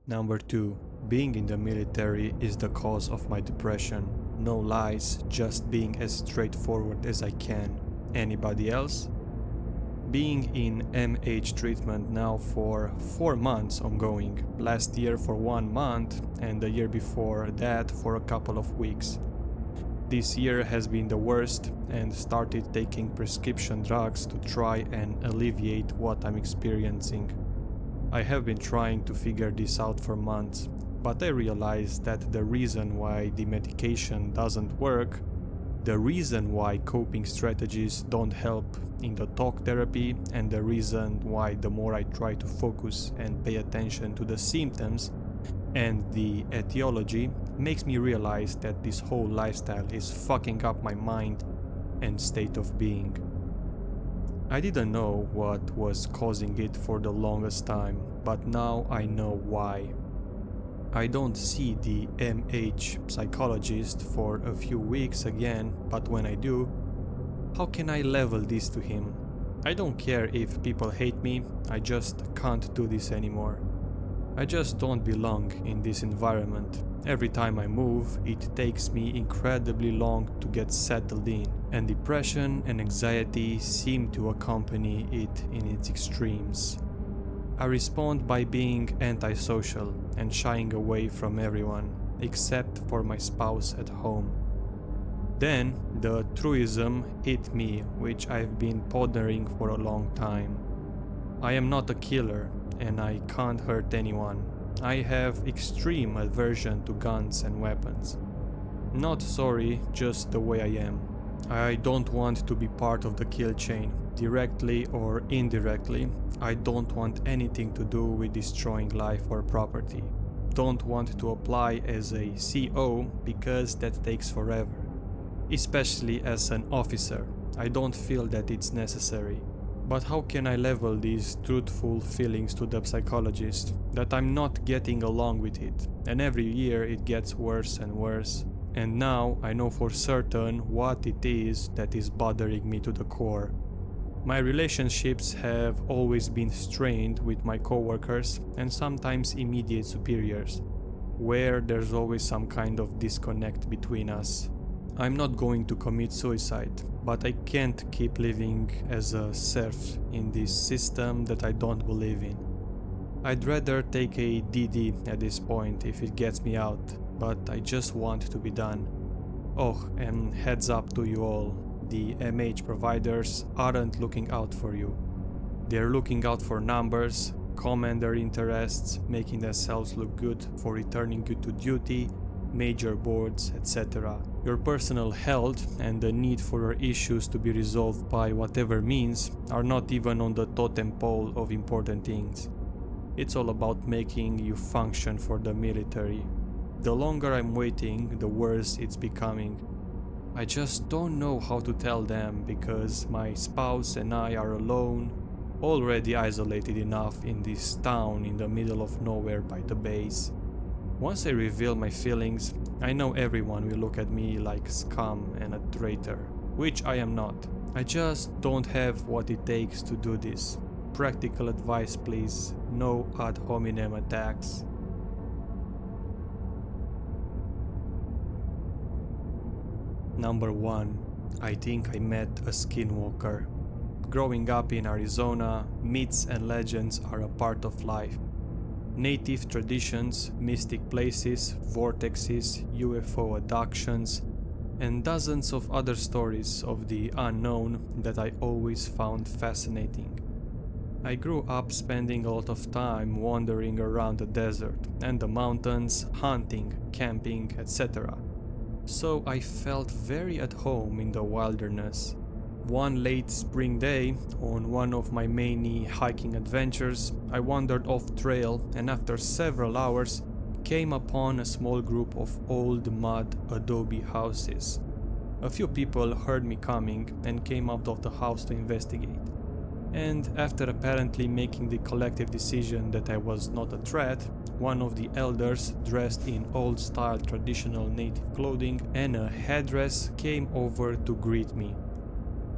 Number 2. Being in the military is the cause of my depression. No lies, just being as straightforward as I can. Anybody else? Being in MH treatment now for 4 months ongoing, last year for 1 month and the year before that for a couple of weeks. This year has been the worst and started taking prescription drugs to try and alleviate what I'm experiencing. I have been trying to figure this out for months, but I realized that the reason why the medication doesn't work, the reason why coping strategies don't help in the talk therapy, and the reason why the more I try to focus and pay attention to the symptoms and the etiology makes me realize that this whole lifestyle is fucking up my mind and state of being. I didn't know what was causing it for the longest time, but now I know why. I don't see the MH psychologist for a few weeks again, but when I do, how can I level this to him? I don't care if people hate me, I just can't do this anymore. I just don't belong in this environment. Every time I move, it takes me incredibly long to get settled in, and depression and anxiety seem to accompany it in its extremes. I respond by being antisocial and shying away from everyone, except for my spouse at home. Then the truism hit me, which I've been pondering for a long time. I am not a killer, and I can't hurt anyone. I have extreme aversion to guns and weapons. Not sorry, just the way I am. I don't want to be part of the kill chain, directly or indirectly. I don't want anything to do with destroying life or property. Don't want to apply as a CO because that takes forever. Especially as an officer, I don't feel that it's necessary. But how can I level these truthful feelings to the psychologist that I'm not getting along with it, and every year it gets worse and worse, and now I know for certain what it is that is bothering me to the core. My relationships have always been strained with my coworkers and sometimes immediate superiors, where there's always some kind of disconnect between us. I'm not going to commit suicide, but I can't keep living as a serf in this system that I don't believe in. I'd rather take a DD at this point if it gets me out, but I just want to be done. Oh, and heads up to you all, the MH providers aren't looking out for you. They're looking out for numbers, commander interests, making themselves look good for returning you to duty, major boards, etc. Your personal health and the need for your issues to be resolved by whatever means are not even on the totem pole of important things. It's all about making you function for the military. The longer I'm waiting, the worse it's becoming. I just don't know how to tell them because my spouse and I are alone, already isolated enough in this town in the middle of nowhere by the base. Once I reveal my feelings, I know everyone will look at me like scum and a traitor, which I am not. I just don't have what it takes to do this. Practical advice please, no ad hominem attacks. Number 1. I think I met a skinwalker. Growing up in Arizona, myths and legends are a part of life. Native traditions, mystic places, vortexes, UFO abductions, and dozens of other stories of the unknown that I always found fascinating. I grew up spending a lot of time wandering around the desert and the mountains, hunting, camping, etc. So I felt very at home in the wilderness. One late spring day, on one of my many hiking adventures, I wandered off trail and after several hours came upon a small group of old mud adobe houses. A few people heard me coming and came out of the house to investigate. And after apparently making the collective decision that I was not a threat, one of the elders, dressed in old-style traditional native clothing and a headdress, came over to greet me.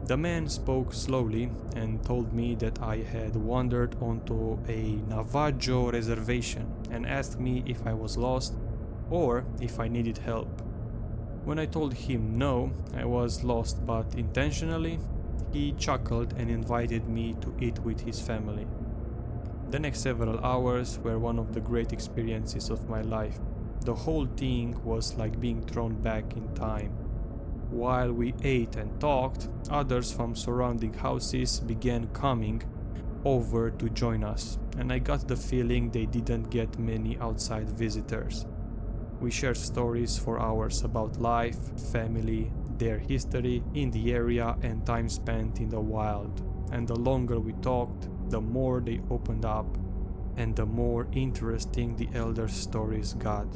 The man spoke slowly and told me that I had wandered onto a Navajo reservation and asked me if I was lost or if I needed help. When I told him no, I was lost but intentionally, he chuckled and invited me to eat with his family. The next several hours were one of the great experiences of my life. The whole thing was like being thrown back in time. While we ate and talked, others from surrounding houses began coming over to join us, and I got the feeling they didn't get many outside visitors. We shared stories for hours about life, family, their history in the area and time spent in the wild. And the longer we talked, the more they opened up and the more interesting the elders' stories got.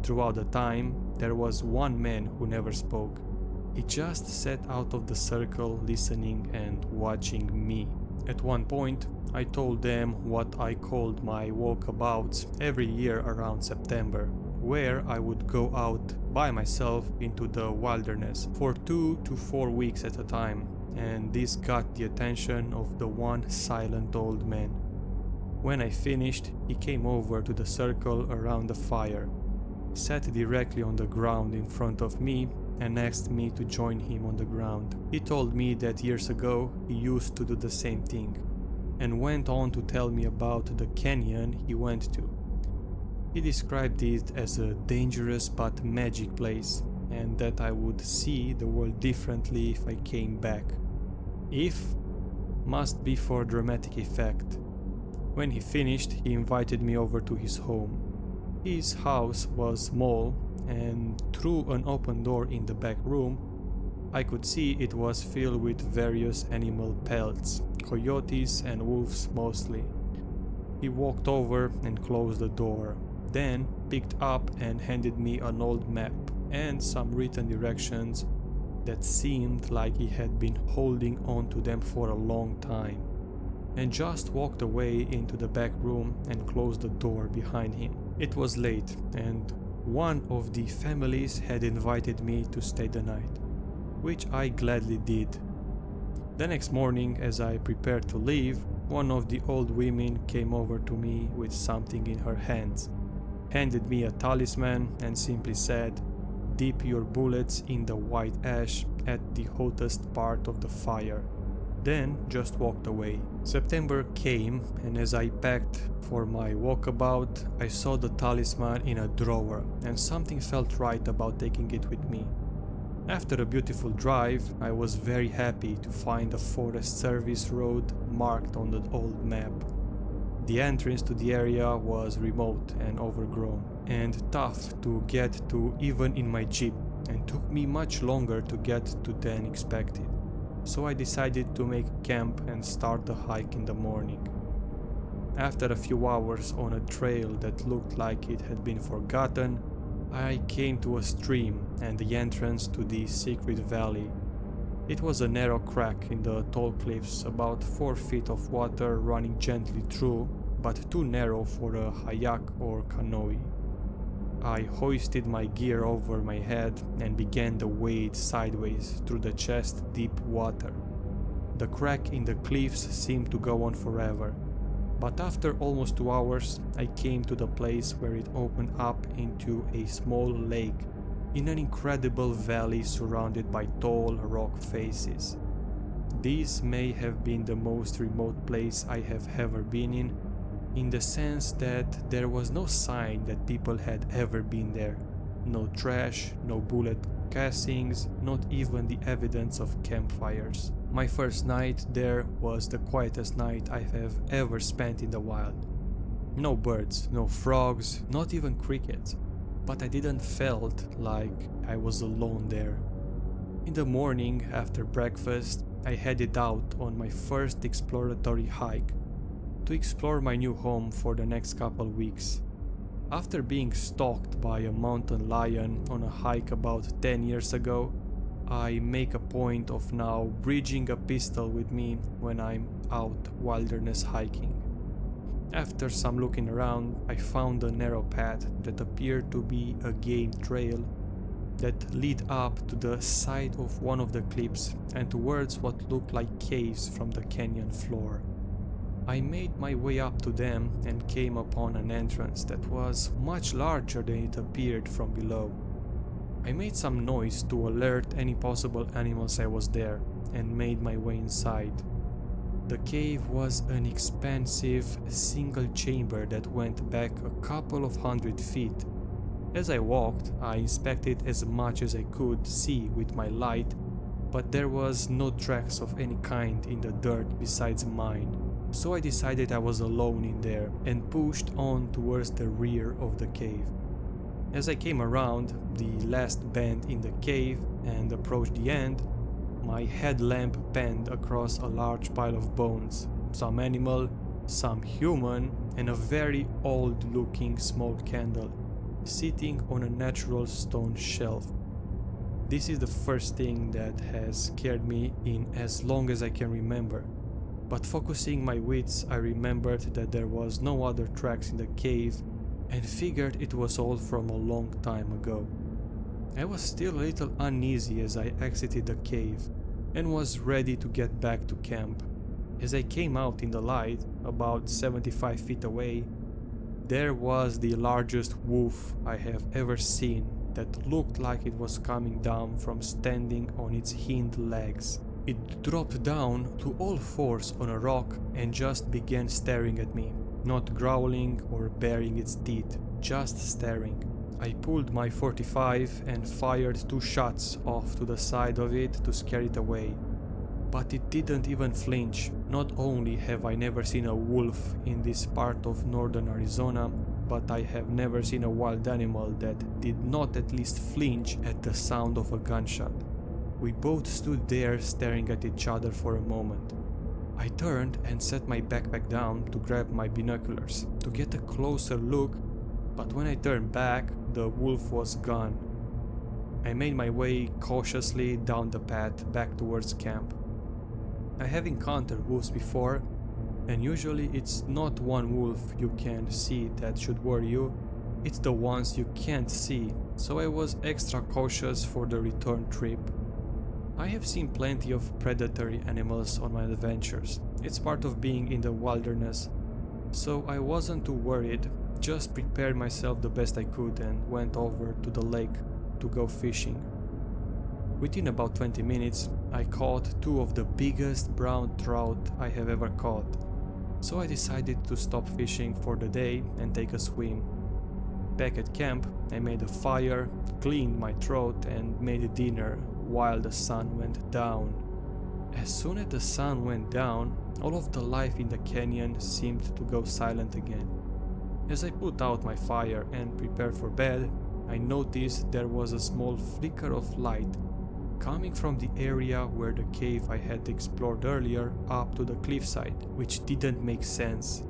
Throughout the time, there was one man who never spoke. He just sat out of the circle listening and watching me. At one point, I told them what I called my walkabouts every year around September, where I would go out by myself into the wilderness for 2 to 4 weeks at a time, and this got the attention of the one silent old man. When I finished, he came over to the circle around the fire, sat directly on the ground in front of me and asked me to join him on the ground. He told me that years ago he used to do the same thing, and went on to tell me about the canyon he went to. He described it as a dangerous but magic place, and that I would see the world differently if I came back. If must be for dramatic effect. When he finished, he invited me over to his home. His house was small, and through an open door in the back room, I could see it was filled with various animal pelts, coyotes and wolves mostly. He walked over and closed the door, then picked up and handed me an old map and some written directions that seemed like he had been holding on to them for a long time, and just walked away into the back room and closed the door behind him. It was late, and one of the families had invited me to stay the night, which I gladly did. The next morning, as I prepared to leave, one of the old women came over to me with something in her hands, handed me a talisman and simply said, "Dip your bullets in the white ash at the hottest part of the fire," then just walked away. September came, and as I packed for my walkabout, I saw the talisman in a drawer, and something felt right about taking it with me. After a beautiful drive, I was very happy to find a Forest Service road marked on the old map. The entrance to the area was remote and overgrown, and tough to get to even in my jeep, and took me much longer to get to than expected. So I decided to make camp and start the hike in the morning. After a few hours on a trail that looked like it had been forgotten, I came to a stream and the entrance to the secret valley. It was a narrow crack in the tall cliffs, about 4 feet of water running gently through, but too narrow for a kayak or canoe. I hoisted my gear over my head and began the wade sideways through the chest-deep water. The crack in the cliffs seemed to go on forever, but after almost 2 hours I came to the place where it opened up into a small lake in an incredible valley surrounded by tall rock faces. This may have been the most remote place I have ever been in the sense that there was no sign that people had ever been there. No trash, no bullet casings, not even the evidence of campfires. My first night there was the quietest night I have ever spent in the wild. No birds, no frogs, not even crickets, but I didn't felt like I was alone there. In the morning after breakfast, I headed out on my first exploratory hike to explore my new home for the next couple weeks. After being stalked by a mountain lion on a hike about 10 years ago, I make a point of now bridging a pistol with me when I'm out wilderness hiking. After some looking around, I found a narrow path that appeared to be a game trail that lead up to the side of one of the cliffs and towards what looked like caves from the canyon floor. I made my way up to them and came upon an entrance that was much larger than it appeared from below. I made some noise to alert any possible animals I was there and made my way inside. The cave was an expansive single chamber that went back a couple of 100 feet. As I walked, I inspected as much as I could see with my light, but there was no tracks of any kind in the dirt besides mine, so I decided I was alone in there and pushed on towards the rear of the cave. As I came around the last bend in the cave and approached the end, my headlamp panned across a large pile of bones, some animal, some human, and a very old-looking small candle, sitting on a natural stone shelf. This is the first thing that has scared me in as long as I can remember, but focusing my wits, I remembered that there was no other tracks in the cave and figured it was all from a long time ago. I was still a little uneasy as I exited the cave and was ready to get back to camp. As I came out in the light, about 75 feet away, there was the largest wolf I have ever seen that looked like it was coming down from standing on its hind legs. It dropped down to all fours on a rock and just began staring at me, not growling or baring its teeth, just staring. I pulled my 45 and fired 2 shots off to the side of it to scare it away. But it didn't even flinch. Not only have I never seen a wolf in this part of northern Arizona, but I have never seen a wild animal that did not at least flinch at the sound of a gunshot. We both stood there staring at each other for a moment. I turned and set my backpack down to grab my binoculars to get a closer look, but when I turned back, the wolf was gone. I made my way cautiously down the path back towards camp. I have encountered wolves before, and usually it's not one wolf you can see that should worry you, it's the ones you can't see, so I was extra cautious for the return trip. I have seen plenty of predatory animals on my adventures. It's part of being in the wilderness, so I wasn't too worried, just prepared myself the best I could and went over to the lake to go fishing. Within about 20 minutes, I caught 2 of the biggest brown trout I have ever caught, so I decided to stop fishing for the day and take a swim. Back at camp, I made a fire, cleaned my throat and made dinner while the sun went down. As soon as the sun went down, all of the life in the canyon seemed to go silent again. As I put out my fire and prepared for bed, I noticed there was a small flicker of light coming from the area where the cave I had explored earlier up to the cliffside, which didn't make sense.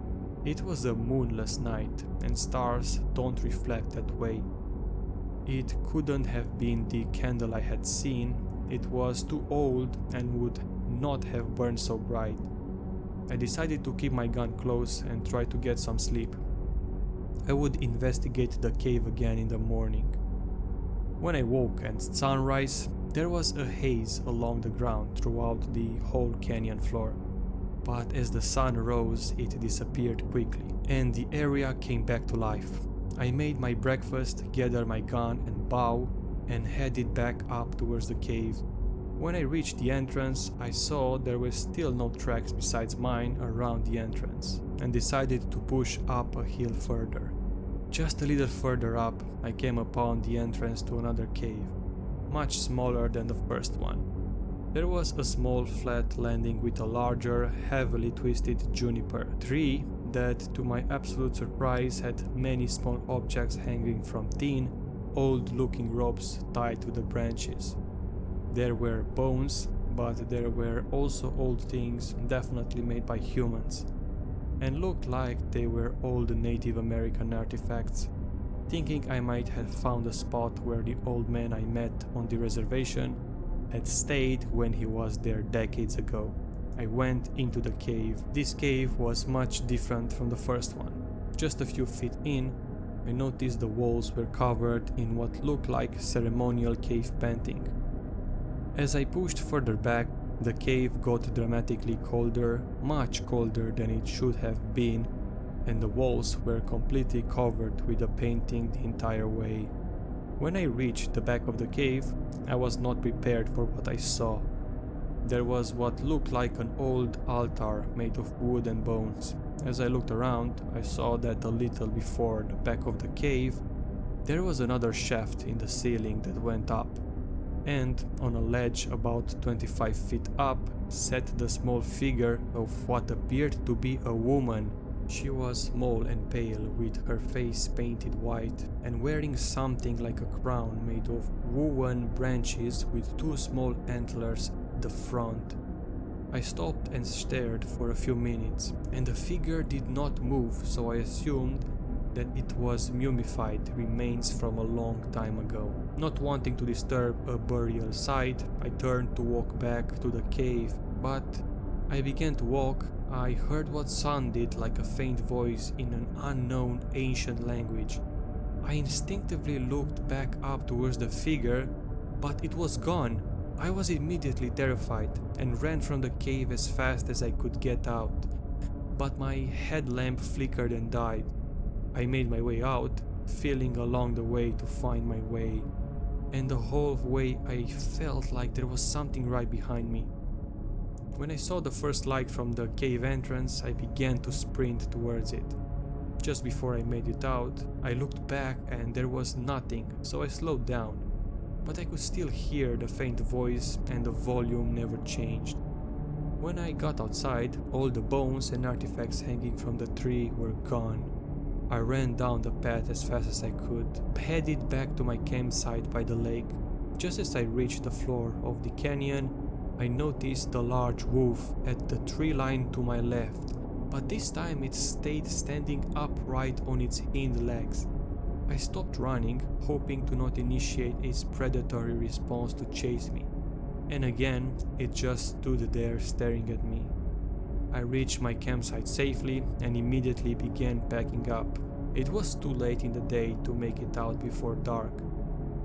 It was a moonless night, and stars don't reflect that way. It couldn't have been the candle I had seen, it was too old and would not have burned so bright. I decided to keep my gun close and try to get some sleep. I would investigate the cave again in the morning. When I woke at sunrise, there was a haze along the ground throughout the whole canyon floor. But as the sun rose, it disappeared quickly, and the area came back to life. I made my breakfast, gathered my gun and bow, and headed back up towards the cave. When I reached the entrance, I saw there were still no tracks besides mine around the entrance, and decided to push up a hill further. Just a little further up, I came upon the entrance to another cave, much smaller than the first one. There was a small flat landing with a larger, heavily twisted juniper tree that, to my absolute surprise, had many small objects hanging from thin, old-looking ropes tied to the branches. There were bones, but there were also old things, definitely made by humans, and looked like they were old Native American artifacts. Thinking I might have found a spot where the old man I met on the reservation had stayed when he was there decades ago, I went into the cave. This cave was much different from the first one. Just a few feet in, I noticed the walls were covered in what looked like ceremonial cave painting. As I pushed further back, the cave got dramatically colder, much colder than it should have been, and the walls were completely covered with a painting the entire way. When I reached the back of the cave, I was not prepared for what I saw. There was what looked like an old altar made of wood and bones. As I looked around, I saw that a little before the back of the cave, there was another shaft in the ceiling that went up, and on a ledge about 25 feet up sat the small figure of what appeared to be a woman. She was small and pale, with her face painted white and wearing something like a crown made of woven branches with two small antlers at the front. I stopped and stared for a few minutes, and the figure did not move, so I assumed that it was mummified remains from a long time ago. Not wanting to disturb a burial site, I turned to walk back to the cave, but I began to walk. I heard what sounded like a faint voice in an unknown ancient language. I instinctively looked back up towards the figure, but it was gone. I was immediately terrified and ran from the cave as fast as I could get out, but my headlamp flickered and died. I made my way out, feeling along the way to find my way, and the whole way I felt like there was something right behind me. When I saw the first light from the cave entrance, I began to sprint towards it. Just before I made it out, I looked back and there was nothing, so I slowed down. But I could still hear the faint voice and the volume never changed. When I got outside, all the bones and artifacts hanging from the tree were gone. I ran down the path as fast as I could, headed back to my campsite by the lake. Just as I reached the floor of the canyon, I noticed a large wolf at the tree line to my left, but this time it stayed standing upright on its hind legs. I stopped running, hoping to not initiate its predatory response to chase me, and again it just stood there staring at me. I reached my campsite safely and immediately began packing up. It was too late in the day to make it out before dark,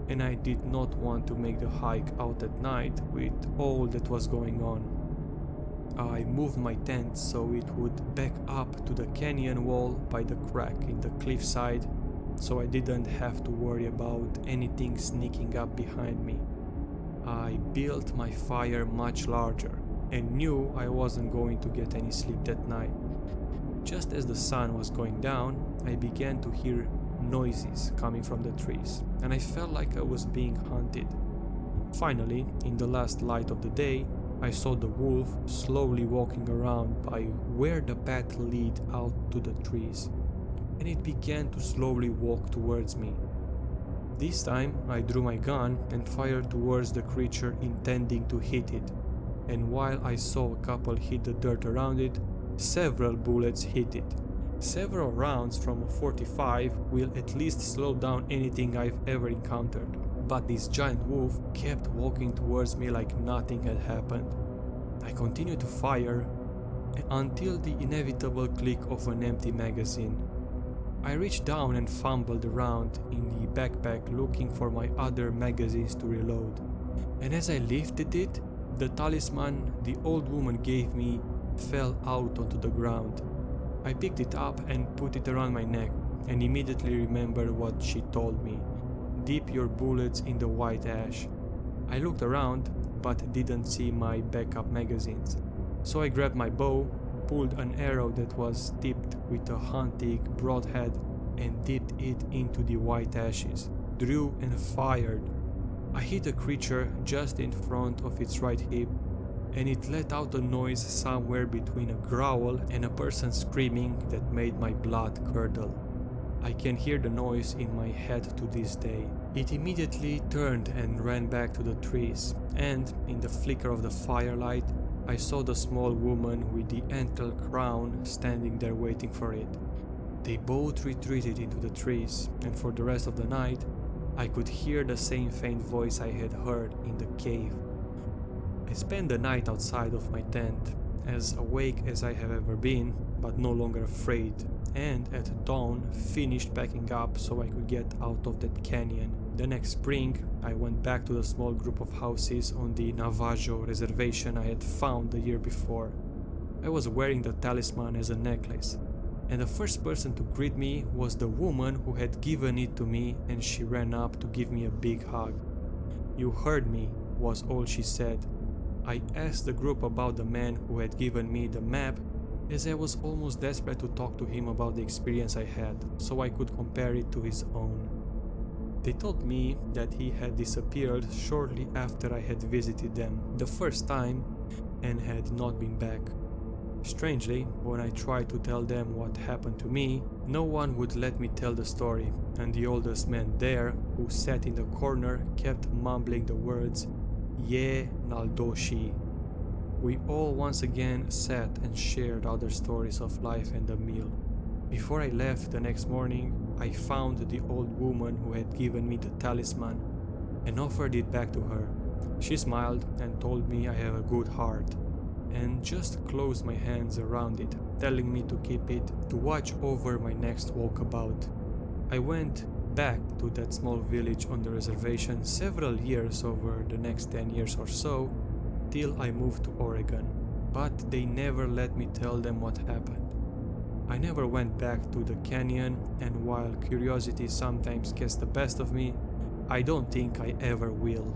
and I did not want to make the hike out at night with all that was going on. I moved my tent so it would back up to the canyon wall by the crack in the cliffside, so I didn't have to worry about anything sneaking up behind me. I built my fire much larger and knew I wasn't going to get any sleep that night. Just as the sun was going down, I began to hear noises coming from the trees, and I felt like I was being hunted. Finally, in the last light of the day, I saw the wolf slowly walking around by where the path led out to the trees, and it began to slowly walk towards me. This time, I drew my gun and fired towards the creature, intending to hit it, and while I saw a couple hit the dirt around it, several bullets hit it. Several rounds from a 45 will at least slow down anything I've ever encountered, but this giant wolf kept walking towards me like nothing had happened. I continued to fire until the inevitable click of an empty magazine. I reached down and fumbled around in the backpack looking for my other magazines to reload, and as I lifted it, the talisman the old woman gave me fell out onto the ground. I picked it up and put it around my neck, and immediately remembered what she told me: dip your bullets in the white ash. I looked around but didn't see my backup magazines, so I grabbed my bow, pulled an arrow that was tipped with a hunting broadhead and dipped it into the white ashes, drew and fired. I hit a creature just in front of its right hip, and it let out a noise somewhere between a growl and a person screaming that made my blood curdle. I can hear the noise in my head to this day. It immediately turned and ran back to the trees, and in the flicker of the firelight, I saw the small woman with the antler crown standing there waiting for it. They both retreated into the trees, and for the rest of the night, I could hear the same faint voice I had heard in the cave. I spent the night outside of my tent. As awake as I have ever been, but no longer afraid, and at dawn finished packing up so I could get out of that canyon. The next spring, I went back to the small group of houses on the Navajo reservation I had found the year before. I was wearing the talisman as a necklace, and the first person to greet me was the woman who had given it to me, and she ran up to give me a big hug. "You heard me," was all she said. I asked the group about the man who had given me the map, as I was almost desperate to talk to him about the experience I had, so I could compare it to his own. They told me that he had disappeared shortly after I had visited them the first time and had not been back. Strangely, when I tried to tell them what happened to me, no one would let me tell the story, and the oldest man there, who sat in the corner, kept mumbling the words 𝓨𝓪𝓾𝓲𝓪. We all once again sat and shared other stories of life and a meal. Before I left the next morning, I found the old woman who had given me the talisman and offered it back to her. She smiled and told me I have a good heart, and just closed my hands around it, telling me to keep it to watch over my next walkabout. I went back to that small village on the reservation several years over the next 10 years or so, till I moved to Oregon, but they never let me tell them what happened. I never went back to the canyon, and while curiosity sometimes gets the best of me, I don't think I ever will.